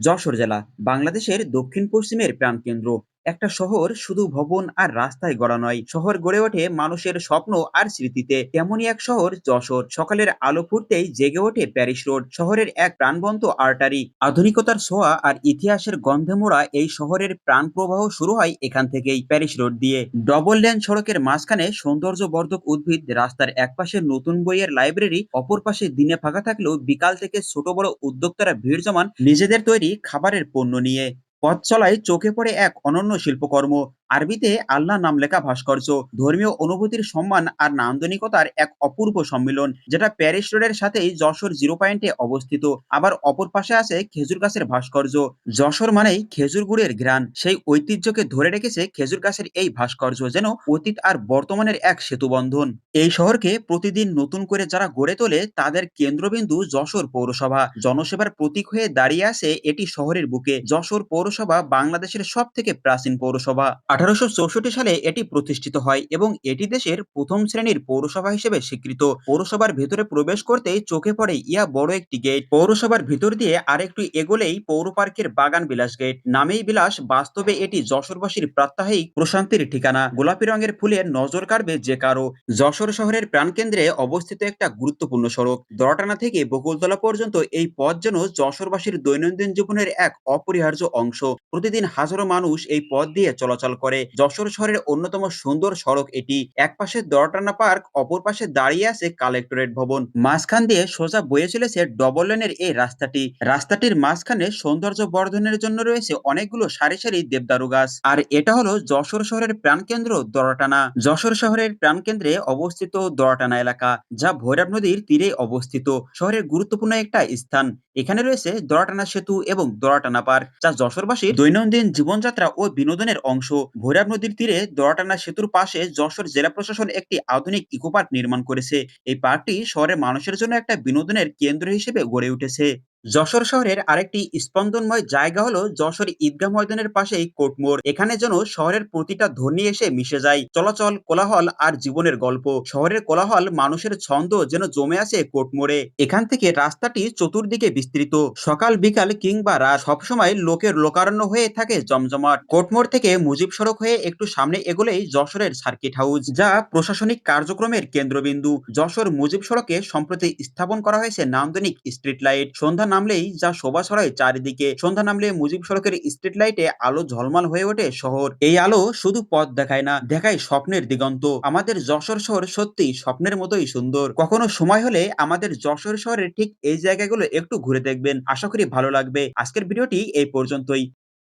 যশোর জেলা বাংলাদেশের দক্ষিণ পশ্চিমের প্রাণকেন্দ্র। একটা শহর শুধু ভবন আর রাস্তায় গড়া নয়, শহর গড়ে ওঠে মানুষের স্বপ্ন আর স্মৃতিতে। তেমনই এক শহর যশোর। সকালের আলো ফুটতেই জেগে ওঠে প্যারিস রোড, শহরের এক প্রাণবন্ত আর্টারি। আধুনিকতার ছোঁয়া আর ইতিহাসের গন্ধে মোড়া এই শহরের প্রাণ প্রবাহ শুরু হয় এখান থেকেই, প্যারিস রোড দিয়ে। ডবল লেন সড়কের মাঝখানে সৌন্দর্যবর্ধক উদ্ভিদ, রাস্তার একপাশে নতুন বইয়ের লাইব্রেরি, অপর পাশে দিনে ফাঁকা থাকলেও বিকাল থেকে ছোট বড় উদ্যোক্তারা ভিড় জমান নিজেদের তৈরি খাবারের পণ্য নিয়ে। পথ চলায় চোখে পড়ে এক অনন্য শিল্পকর্ম, আরবিতে আল্লাহ নাম লেখা ভাস্কর্য। ধর্মীয় অনুভূতির সম্মান আর নান্দনিকতার এক অপূর্ব সম্মিলন, যেটা প্যারিস রোডের সাথেই যশোর জিরো পয়েন্টে অবস্থিত। আবার অপর পাশে আছে খেজুর গাছের ভাস্কর্য। যশোর মানেই খেজুর গুড়ের ঘ্রাণ, সেই ঐতিহ্যকে ধরে রেখেছে খেজুর গাছের এই ভাস্কর্য, যেন অতীত আর বর্তমানের এক সেতুবন্ধন। এই শহরকে প্রতিদিন নতুন করে যারা গড়ে তোলে তাদের কেন্দ্রবিন্দু যশোর পৌরসভা। জনসেবার প্রতীক হয়ে দাঁড়িয়ে আছে এটি শহরের বুকে। যশোর পৌরসভা বাংলাদেশের সব থেকে প্রাচীন পৌরসভা। 1864 সালে এটি প্রতিষ্ঠিত হয় এবং এটি দেশের প্রথম শ্রেণীর পৌরসভা হিসেবে স্বীকৃত। পৌরসভার ভেতরে প্রবেশ করতেই চোখে পড়ে ইয়া বড় একটি গেট। পৌরসভার ভিতর দিয়ে আরেকটু এগোলেই পৌর পার্কের বাগান বিলাস গেট। নামেই বিলাস, বাস্তবে এটি যশোরবাসীর প্রাত্যহিক প্রশান্তির ঠিকানা। গোলাপি রঙের ফুলে নজর কাড়বে যে কারো। যশোর শহরের প্রাণকেন্দ্রে অবস্থিত একটা গুরুত্বপূর্ণ সড়ক, দড়াটানা থেকে বকুলতলা পর্যন্ত। এই পথ যেন যশোরবাসীর দৈনন্দিন জীবনের এক অপরিহার্য অংশ। প্রতিদিন হাজারো মানুষ এই পথ দিয়ে চলাচল করে। যশোর শহরের অন্যতম সুন্দর সড়ক এটি। এক পাশে দড়াটানা পার্ক, অপর পাশে দাঁড়িয়ে আছে কালেক্টরেট ভবন। মাঝখান দিয়ে সোজা বয়ে চলেছে ডবল লেনের এই রাস্তাটি। রাস্তাটির মাঝখানে সৌন্দর্য বর্ধনের জন্য রয়েছে অনেকগুলো সারি সারি দেবদারু গাছ। আর এটা হলো যশোর শহরের প্রাণকেন্দ্র দড়াটানা। যশোর শহরের প্রাণকেন্দ্রে অবস্থিত দড়াটানা এলাকা, যা ভৈরব নদীর তীরে অবস্থিত। শহরের গুরুত্বপূর্ণ একটা স্থান। এখানে রয়েছে দড়াটানা সেতু এবং দড়াটানা পার্ক, যা যশোরবাসীর দৈনন্দিন জীবনযাত্রা ও বিনোদনের অংশ। ভৈরব নদীর তীরে দড়াটানা সেতুর পাশে যশোর জেলা প্রশাসন একটি আধুনিক ইকো পার্ক নির্মাণ করেছে। এই পার্কটি শহরের মানুষের জন্য একটা বিনোদনের কেন্দ্র হিসেবে গড়ে উঠেছে। যশোর শহরের আরেকটি স্পন্দনময় জায়গা হলো যশোর ঈদগাহ ময়দানের পাশেই কোর্টমোড়। এখানে যেন শহরের প্রতিটা ধ্বনি এসে মিশে যায়, চলাচল, কোলাহল আর জীবনের গল্প। শহরের কোলাহল, মানুষের ছন্দ যেন জমে আছে কোর্টমোড়ে। এখান থেকে রাস্তাটি চতুর্দিকে বিস্তৃত। সকাল বিকাল কিংবা রাত সবসময় লোকের লোকারণ্য হয়ে থাকে জমজমাট। কোর্টমোড় থেকে মুজিব সড়ক হয়ে একটু সামনে এগোলেই যশোরের সার্কিট হাউস, যা প্রশাসনিক কার্যক্রমের কেন্দ্রবিন্দু। যশোর মুজিব সড়কে সম্প্রতি স্থাপন করা হয়েছে নান্দনিক স্ট্রিট লাইট। সন্ধ্যা নামলেই যা শোভা ছড়ায় চারিদিকে। সন্ধ্যা নামলে মুজিব সড়কের স্ট্রিট লাইটে আলো ঝলমল হয়ে ওঠে শহর। এই আলো শুধু পথ দেখায় না, দেখায় স্বপ্নের দিগন্ত। আমাদের যশোর শহর সত্যি স্বপ্নের মতোই সুন্দর। কখনো সময় হলে আমাদের যশোর শহরের ঠিক এই জায়গাগুলো একটু ঘুরে দেখবেন, আশা করি ভালো লাগবে। আজকের ভিডিওটি এই পর্যন্তই।